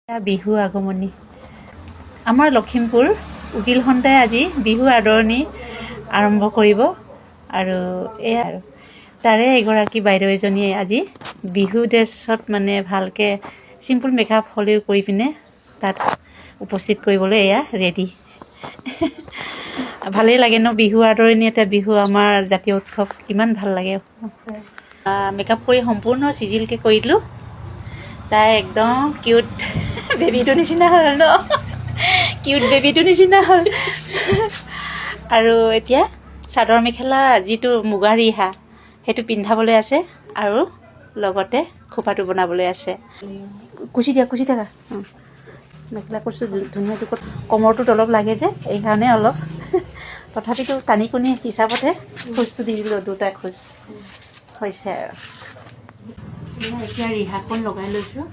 বিহু আগমনী আমাৰ লখিমপুৰ উকিল সন্থাই আজি বিহু আদৰণি আৰম্ভ কৰিব আৰু এয়া আৰু তাৰে এগৰাকী বাইদেউ এজনীয়ে আজি বিহু ড্ৰেছত মানে ভালকৈ চিম্পল মেকআপ হ'লেও কৰি পিনে তাত উপস্থিত কৰিবলৈ এয়া ৰেডি ভালেই লাগে ন বিহু আদৰণি এটা বিহু আমাৰ জাতীয় উৎসৱ কিমান ভাল লাগে মেকআপ কৰি সম্পূৰ্ণ চিজিলকৈ কৰি দিলোঁ তাই একদম কিউট বেবীটোৰ নিচিনা হ'ল ন কিউট বেবীটোৰ নিচিনা হ'ল আৰু এতিয়া চাদৰ মেখেলা যিটো মুগা ৰিহা সেইটো পিন্ধাবলৈ আছে আৰু লগতে খোপাটো বনাবলৈ আছে কুচি থাকা মেখেলা কৈছোঁ ধুনীয়া জোখত কমৰটোত অলপ লাগে যে এইকাৰণে অলপ তথাপিতো টানি কুনি হিচাপতে খোজটো দি দিলোঁ দুটা খোজ হৈছে আৰু এতিয়া ৰিহাখন লগাই লৈছোঁ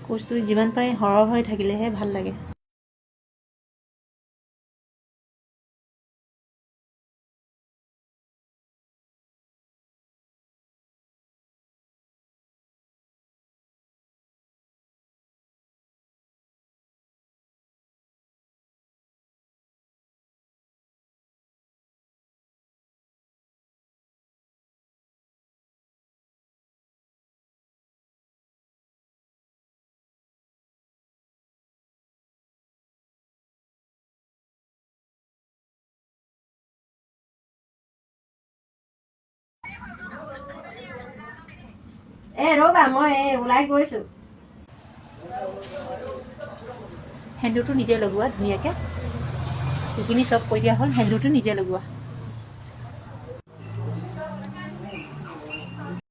কোচটো যিমান পাৰে সৰহ হৈ থাকিলেহে ভাল লাগে ৰ'বা মই ওলাই গৈছোঁ সেন্দুৰটো নিজে লগোৱা ধুনীয়াকৈ সেইখিনি চব কৈ দিয়া হ'ল সেন্দুৰটো নিজে লগোৱা